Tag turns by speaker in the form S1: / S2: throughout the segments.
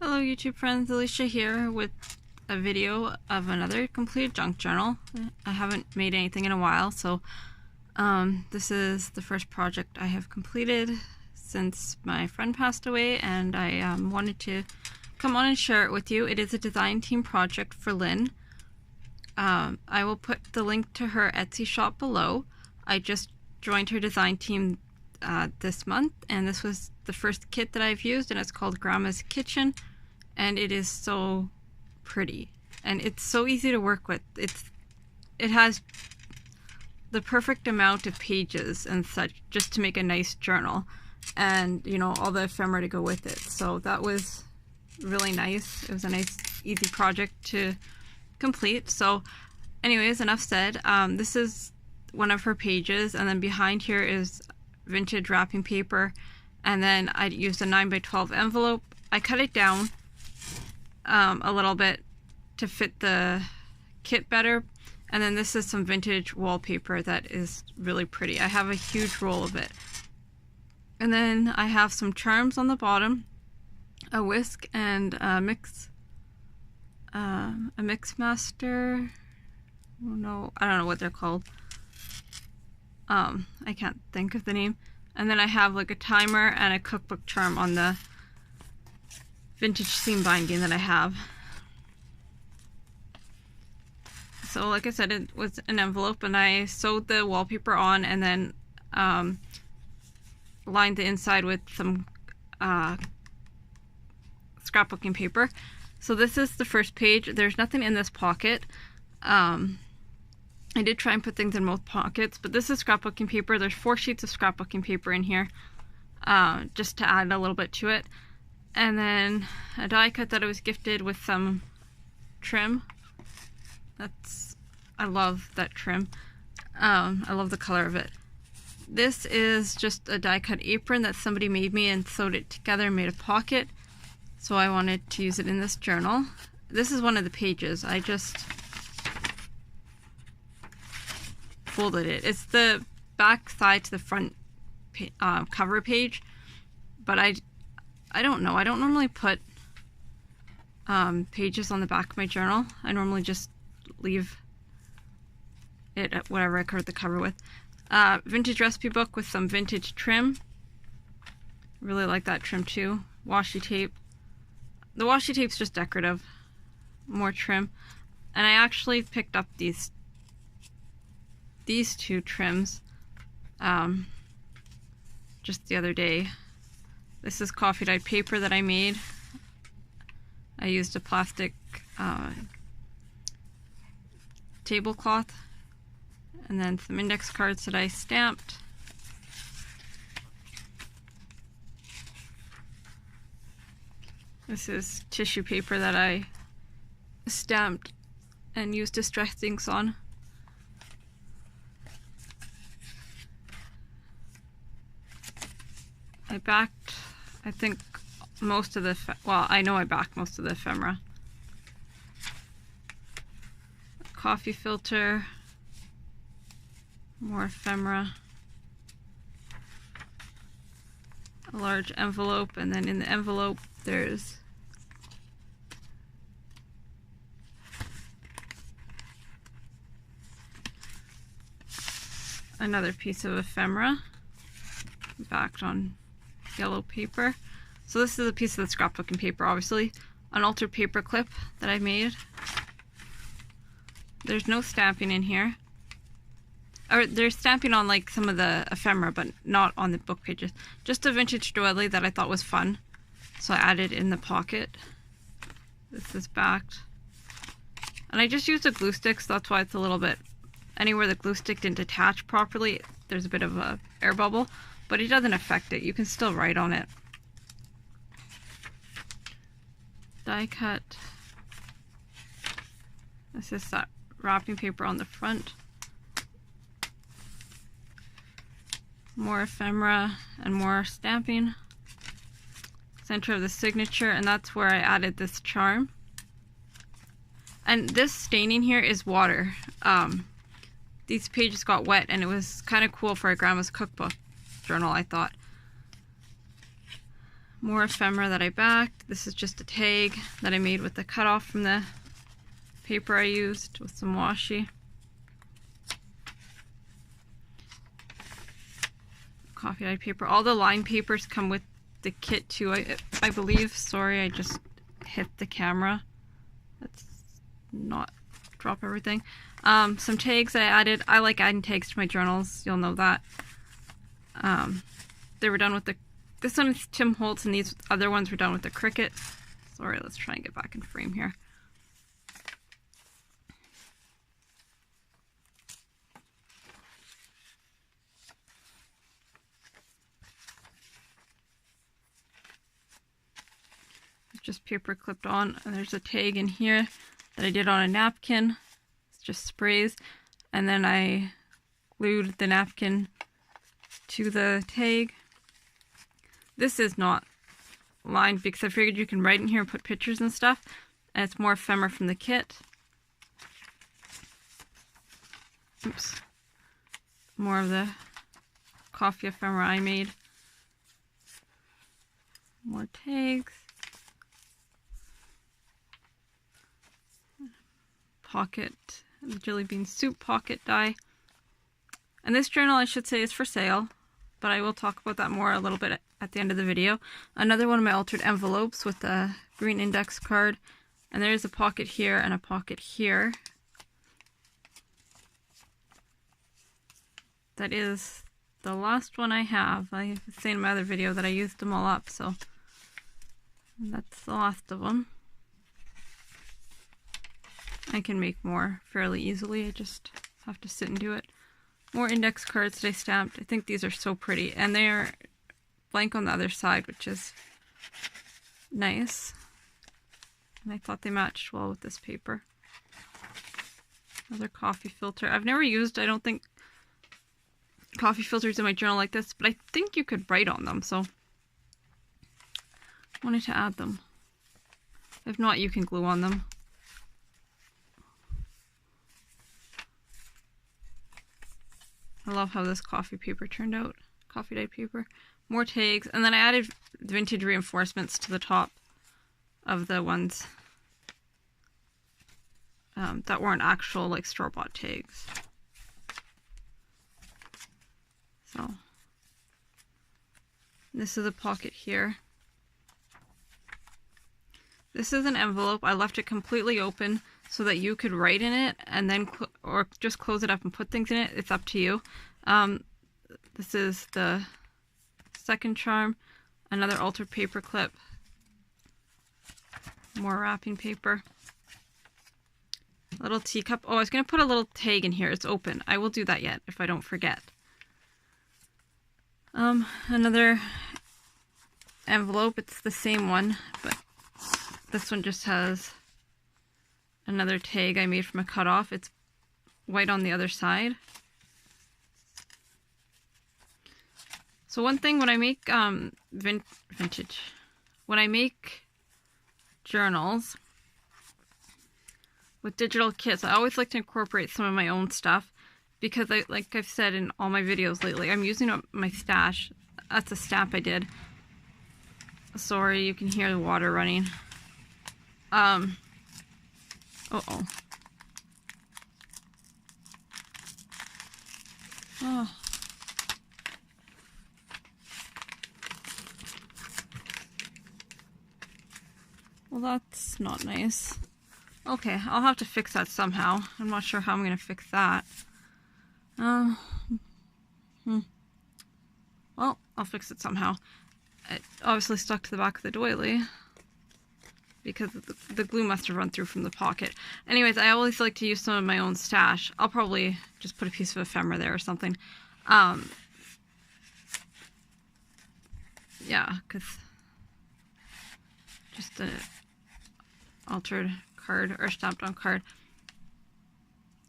S1: Hello YouTube friends, Alicia here with a video of another completed junk journal. I haven't made anything in a while, so this is the first project I have completed since my friend passed away, and I wanted to come on and share it with you. It is a design team project for Lynn. I will put the link to her Etsy shop below. I just joined her design team this month, and this was the first kit that I've used, and it's called Grandma's Kitchen, and it is so pretty and it's so easy to work with. It has the perfect amount of pages and such just to make a nice journal, and you know, all the ephemera to go with it. So that was really nice. It was a nice easy project to complete. So anyways, enough said. This is one of her pages, and then behind here is vintage wrapping paper, and then I used a 9x12 envelope. I cut it down a little bit to fit the kit better, and then this is some vintage wallpaper that is really pretty. I have a huge roll of it, and then I have some charms on the bottom, a whisk, and a mix master. No, I don't know what they're called. I can't think of the name. And then I have like a timer and a cookbook charm on the vintage seam binding that I have. So like I said, it was an envelope, and I sewed the wallpaper on and then lined the inside with some scrapbooking paper. So this is the first page. There's nothing in this pocket. I did try and put things in both pockets, but this is scrapbooking paper. There's 4 sheets of scrapbooking paper in here, just to add a little bit to it. And then a die cut that I was gifted with some trim. I love that trim. I love the color of it. This is just a die cut apron that somebody made me and sewed it together and made a pocket. So I wanted to use it in this journal. This is one of the pages. I just folded it. It's the back side to the front cover page, but I don't know. I don't normally put pages on the back of my journal. I normally just leave it at whatever I covered the cover with. Vintage recipe book with some vintage trim. Really like that trim too. Washi tape. The washi tape's just decorative. More trim. And I actually picked up these 2 trims just the other day. This is coffee dyed paper that I made. I used a plastic tablecloth, and then some index cards that I stamped. This is tissue paper that I stamped and used distress inks on. I backed, I think, most of the, well, I know I backed most of the ephemera. A coffee filter, more ephemera, a large envelope, and then in the envelope there's another piece of ephemera backed on yellow paper. So this is a piece of the scrapbooking paper, obviously. An altered paper clip that I made. There's no stamping in here. Or there's stamping on like some of the ephemera, but not on the book pages. Just a vintage doily that I thought was fun, so I added in the pocket. This is backed. And I just used a glue stick, so that's why it's a little bit, anywhere the glue stick didn't attach properly, there's a bit of a air bubble. But it doesn't affect it. You can still write on it. Die cut. This is that wrapping paper on the front. More ephemera and more stamping. Center of the signature, and that's where I added this charm. And this staining here is water. These pages got wet, and it was kind of cool for a grandma's cookbook journal, I thought. More ephemera that I backed. This is just a tag that I made with the cutoff from the paper I used with some washi. Coffee dyed paper. All the line papers come with the kit too, I believe. Sorry, I just hit the camera. Let's not drop everything. Some tags I added. I like adding tags to my journals. You'll know that. They were done with this one is Tim Holtz, and these other ones were done with the Cricut. Sorry, let's try and get back in frame here. It's just paper clipped on, and there's a tag in here that I did on a napkin. It's just sprays, and then I glued the napkin to the tag. This is not lined because I figured you can write in here and put pictures and stuff, and it's more ephemera from the kit. Oops. More of the coffee ephemera I made. More tags. Pocket, the jelly bean soup pocket die. And this journal, I should say, is for sale, but I will talk about that more a little bit at the end of the video. Another one of my altered envelopes with a green index card, and there's a pocket here and a pocket here. That is the last one I have. I was saying in my other video that I used them all up, so that's the last of them. I can make more fairly easily, I just have to sit and do it. More index cards that I stamped. I think these are so pretty, and they're blank on the other side, which is nice. And I thought they matched well with this paper. Another coffee filter. I've never used, I don't think, coffee filters in my journal like this, but I think you could write on them, so I wanted to add them. If not, you can glue on them. I love how this coffee paper turned out. Coffee dyed paper. More tags. And then I added vintage reinforcements to the top of the ones that weren't actual like store-bought tags. So this is a pocket here. This is an envelope. I left it completely open so that you could write in it and then or just close it up and put things in it. It's up to you. This is the second charm. Another altered paper clip. More wrapping paper. Little teacup. Oh, I was going to put a little tag in here. It's open. I will do that yet if I don't forget. Another envelope. It's the same one, but this one just has another tag I made from a cutoff. It's white on the other side. So one thing when I make when I make journals with digital kits, I always like to incorporate some of my own stuff because like I've said in all my videos lately, I'm using up my stash. That's a stamp I did. Sorry, you can hear the water running. Uh-oh. Oh. Well, that's not nice. Okay, I'll have to fix that somehow. I'm not sure how I'm going to fix that. Well, I'll fix it somehow. It obviously stuck to the back of the doily because the glue must have run through from the pocket. Anyways, I always like to use some of my own stash. I'll probably just put a piece of ephemera there or something. Yeah, because just a altered card or stamped on card.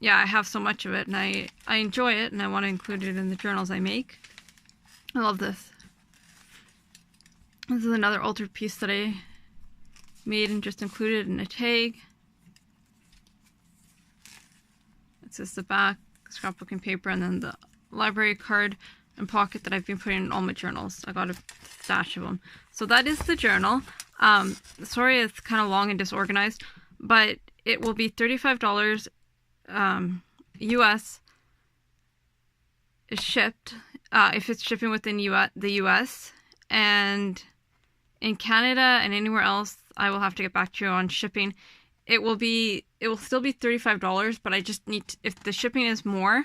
S1: Yeah, I have so much of it and I enjoy it and I want to include it in the journals I make. I love this. This is another altered piece that I made and just included in a tag. It's just the back, scrapbooking paper, and then the library card. and pocket that I've been putting in all my journals. I got a stash of them. So that is the journal. Sorry it's kind of long and disorganized, but it will be $35 US shipped if it's shipping within the US, and in Canada and anywhere else I will have to get back to you on shipping. It will still be $35, but I just need to, if the shipping is more,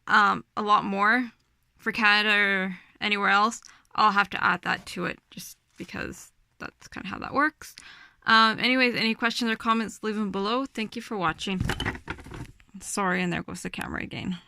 S1: a lot more for Canada or anywhere else, I'll have to add that to it just because that's kind of how that works. Anyways, any questions or comments, leave them below. Thank you for watching. Sorry, and there goes the camera again.